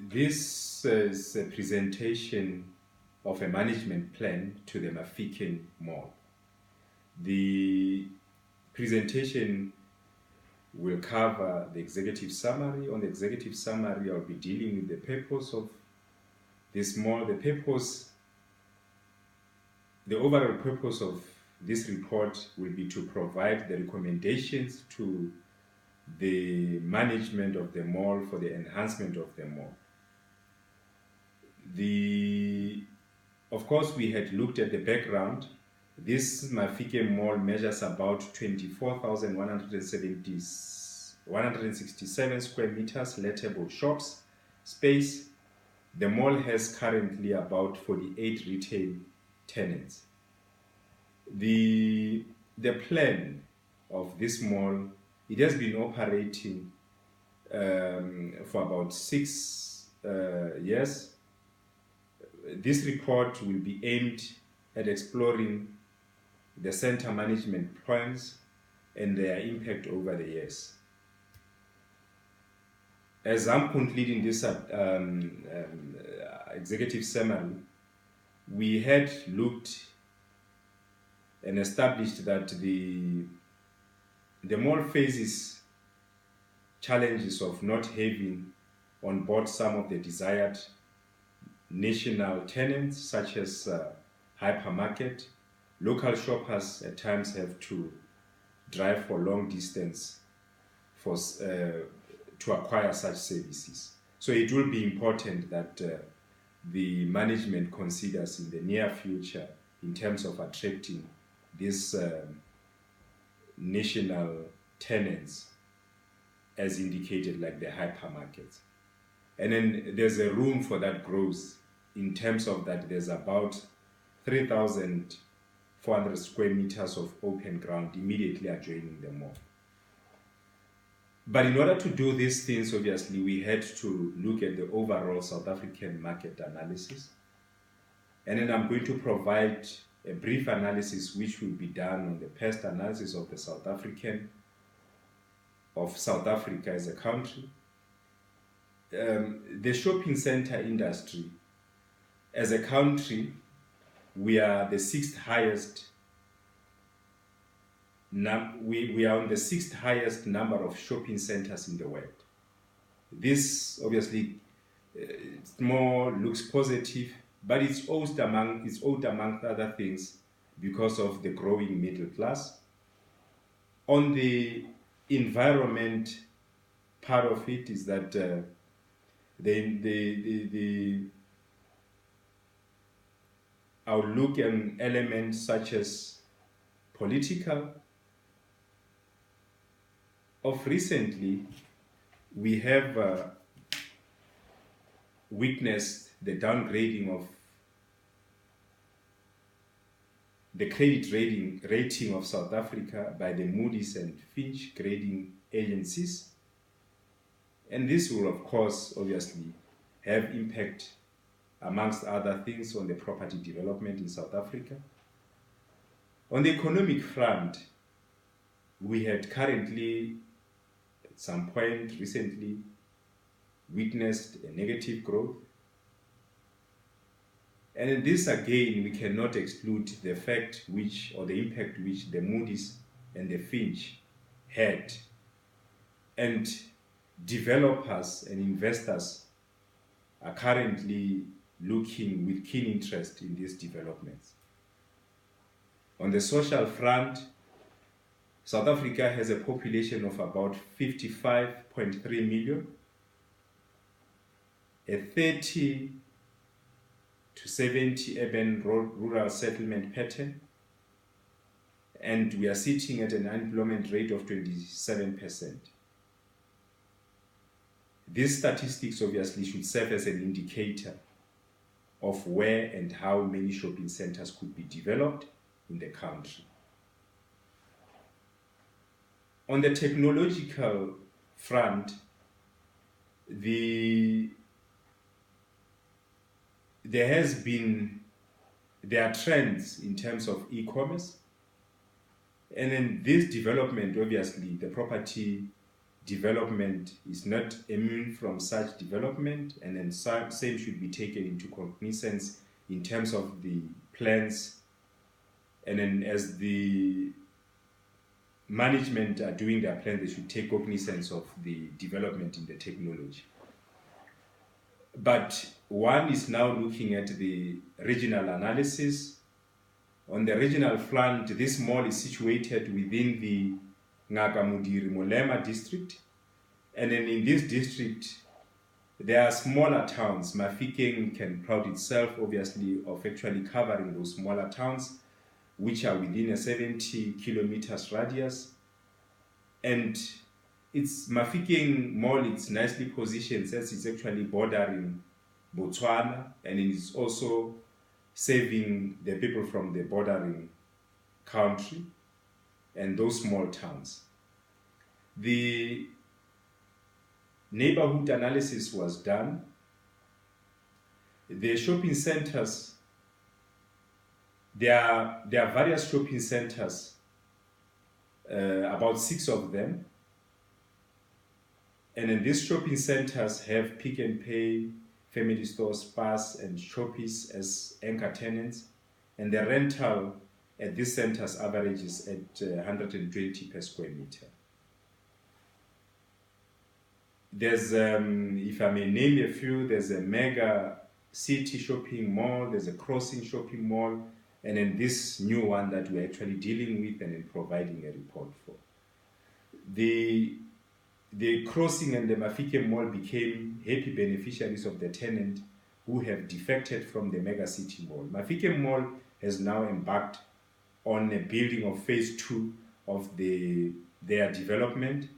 This is a presentation of a management plan to the Mafikeng Mall. The presentation will cover the executive summary. On the executive summary, I'll be dealing with the purpose of this mall. The overall purpose of this report will be to provide the recommendations to the management of the mall for the enhancement of the mall. Of course, we had looked at the background. This Mafikeng Mall measures about 167 square meters lettable shops space. The mall has currently about 48 retail tenants. The plan of this mall, it has been operating for about 6 years. This report will be aimed at exploring the center management plans and their impact over the years. As I'm concluding this executive summary, we had looked and established that the mall faces challenges of not having on board some of the desired national tenants, such as hypermarket. Local shoppers at times have to drive for long distance to acquire such services. So it will be important that the management considers in the near future in terms of attracting these national tenants, as indicated, like the hypermarkets. And then there's a room for that growth in terms of that there's about 3,400 square meters of open ground immediately adjoining the mall. But in order to do these things, obviously, we had to look at the overall South African market analysis. And then I'm going to provide a brief analysis which will be done on the past analysis of South Africa as a country. The shopping center industry as a country, we are the sixth highest. We are on the sixth highest number of shopping centers in the world. This obviously looks positive, but it's owed among other things because of the growing middle class. On the environment part of it is that I'll look at elements such as political. Of recently, we have witnessed the downgrading of the credit rating of South Africa by the Moody's and Fitch grading agencies. And this will, of course, obviously have impact, amongst other things, on the property development in South Africa. On the economic front, we had currently, at some point recently, witnessed a negative growth. And in this, again, we cannot exclude the fact or the impact which the Moody's and the Fitch had. And developers and investors are currently looking with keen interest in these developments. On the social front, South Africa has a population of about 55.3 million, a 30 to 70 urban rural settlement pattern, and we are sitting at an unemployment rate of 27%. These statistics obviously should serve as an indicator of where and how many shopping centers could be developed in the country. On the technological front, there are trends in terms of e-commerce, and then this development, obviously, the property development is not immune from such development, and then same should be taken into cognizance in terms of the plans, and then as the management are doing their plan, they should take cognizance of the development in the technology. But one is now looking at the regional analysis. On the regional front, this mall is situated within the Ngaka Mudiri Molema district. And then in this district, there are smaller towns. Mafikeng can proud itself, obviously, of actually covering those smaller towns, which are within a 70 kilometers radius. And it's Mafikeng Mall, it's nicely positioned since it's actually bordering Botswana, and it's also saving the people from the bordering country and those small towns. The neighborhood analysis was done. The shopping centers, there are various shopping centers, about 6 of them. And then these shopping centers have Pick n Pay, Family Stores, Spars, and Shoppies as anchor tenants. And the rental at these centers averages at 120 per square meter. There's, if I may name a few, there's a Mega City shopping mall, there's a Crossing shopping mall, and then this new one that we're actually dealing with and then providing a report for. The Crossing and the Mafikeng Mall became happy beneficiaries of the tenant who have defected from the Mega City Mall. Mafikeng Mall has now embarked on a building of phase 2 of their development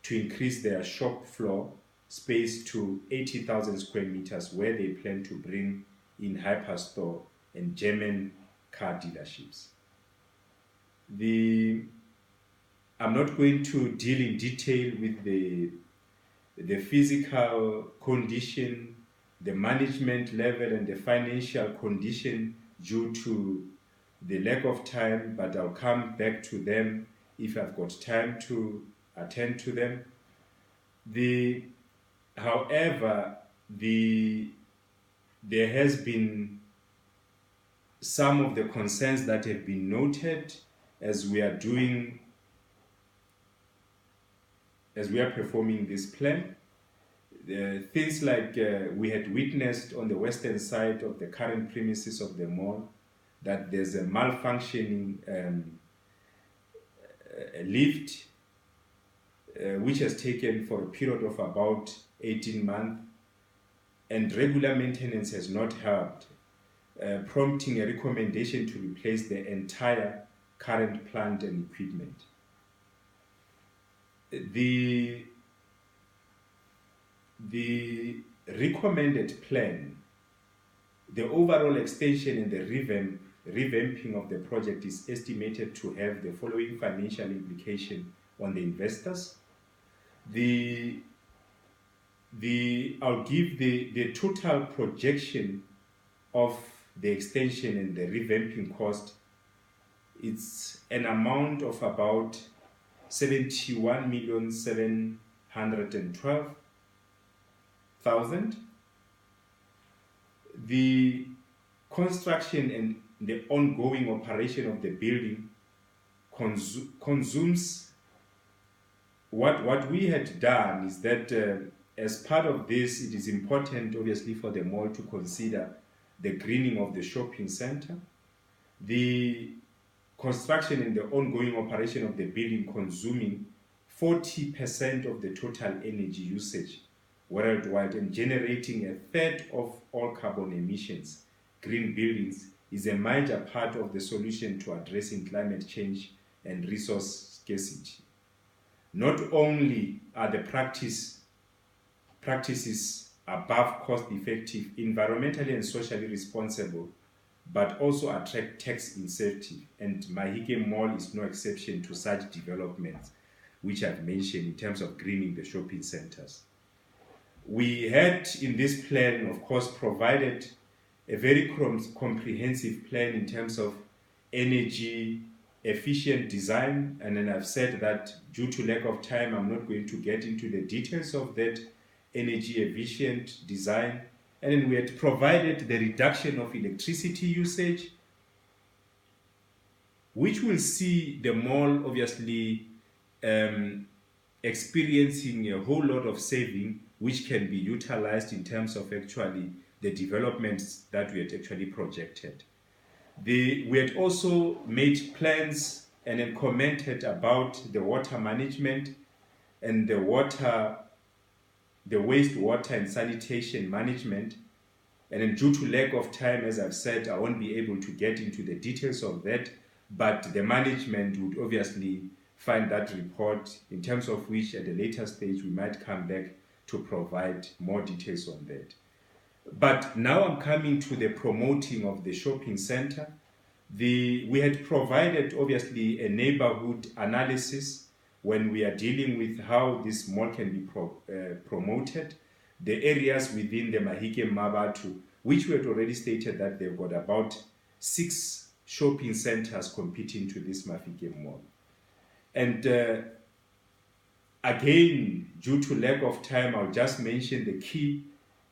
to increase their shop floor space to 80,000 square meters, where they plan to bring in hyperstore and German car dealerships. I'm not going to deal in detail with the physical condition, the management level, and the financial condition due to the lack of time, but I'll come back to them if I've got time to attend to them. However, there has been some of the concerns that have been noted as we are performing this plan. Things like we had witnessed on the western side of the current premises of the mall that there's a malfunctioning lift, which has taken for a period of about 18 months, and regular maintenance has not helped, prompting a recommendation to replace the entire current plant and equipment. The recommended plan, the overall extension and the revamping of the project is estimated to have the following financial implication on the investors. I'll give the total projection of the extension and the revamping cost. It's an amount of about 71,712,000. The construction and the ongoing operation of the building consumes. What we had done is that as part of this, it is important, obviously, for the mall to consider the greening of the shopping center, the construction and the ongoing operation of the building consuming 40% of the total energy usage worldwide and generating a third of all carbon emissions. Green buildings is a major part of the solution to addressing climate change and resource scarcity. Not only are the practices above cost-effective, environmentally and socially responsible, but also attract tax incentive, and Mafikeng Mall is no exception to such developments, which I've mentioned in terms of greening the shopping centers. We had in this plan, of course, provided a very comprehensive plan in terms of energy efficient design, and then I've said that due to lack of time, I'm not going to get into the details of that energy efficient design. And then we had provided the reduction of electricity usage, which will see the mall obviously experiencing a whole lot of saving, which can be utilized in terms of actually the developments that we had actually projected. We had also made plans and then commented about the water management and the wastewater and sanitation management. And then due to lack of time, as I've said, I won't be able to get into the details of that, but the management would obviously find that report, in terms of which at a later stage we might come back to provide more details on that. But now I'm coming to the promoting of the shopping center. We had provided obviously a neighborhood analysis when we are dealing with how this mall can be promoted. The areas within the Mahikeng Mmabatho, which we had already stated that they've got about 6 shopping centers competing to this Mahikeng Mall. And again, due to lack of time, I'll just mention the key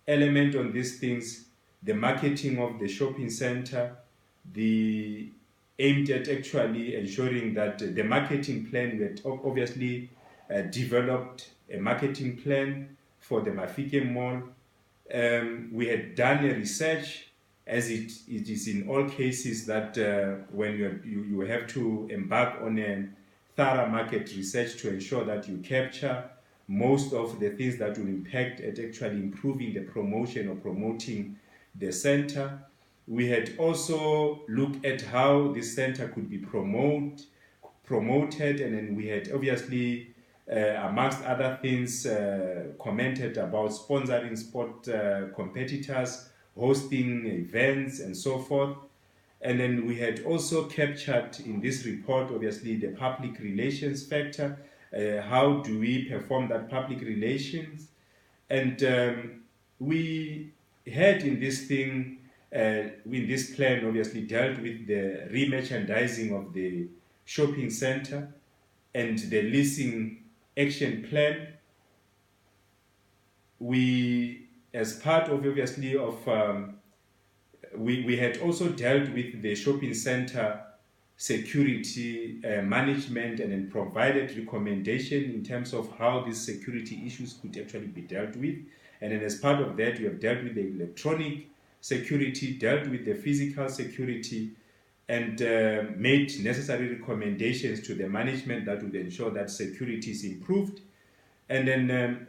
element on these things: the marketing of the shopping center, the aimed at actually ensuring that the marketing plan, we had obviously developed a marketing plan for the Mahikeng Mall. We had done a research, as it is in all cases that when you have to embark on a thorough market research to ensure that you capture most of the things that will impact at actually improving the promotion or promoting the center. We had also looked at how this center could be promoted, and then we had obviously, amongst other things, commented about sponsoring sport competitors, hosting events, and so forth. And then we had also captured in this report, obviously, the public relations factor. How do we perform that public relations? And we had in this thing, with this plan, obviously dealt with the re-merchandising of the shopping center and the leasing action plan. We, as part of obviously of, we had also dealt with the shopping center security management, and then provided recommendation in terms of how these security issues could actually be dealt with. And then as part of that, we have dealt with the electronic security, dealt with the physical security, and made necessary recommendations to the management that would ensure that security is improved. And then,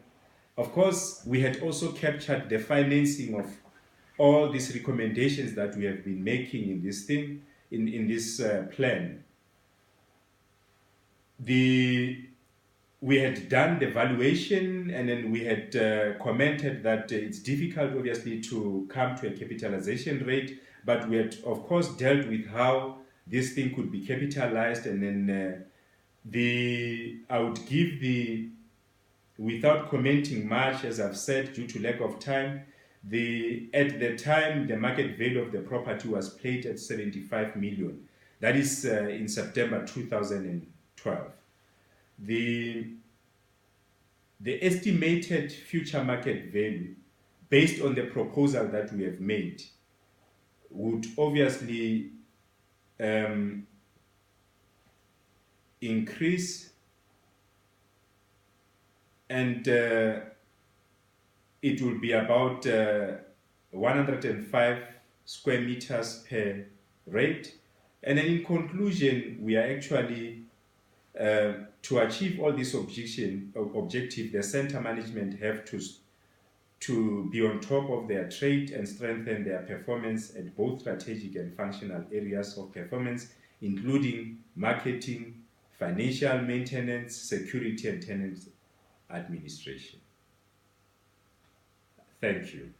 of course, we had also captured the financing of all these recommendations that we have been making in this thing, in this plan. We had done the valuation, and then we had commented that it's difficult, obviously, to come to a capitalization rate, but we had, of course, dealt with how this thing could be capitalized, and then I would give without commenting much, as I've said, due to lack of time, at the time, the market value of the property was played at 75 million. That is in September 2012. The estimated future market value, based on the proposal that we have made, would obviously increase, and it will be about 105 square meters per rate. And then in conclusion, we are actually, to achieve all this objective, the center management have to be on top of their trade and strengthen their performance at both strategic and functional areas of performance, including marketing, financial maintenance, security, and tenant administration. Thank you.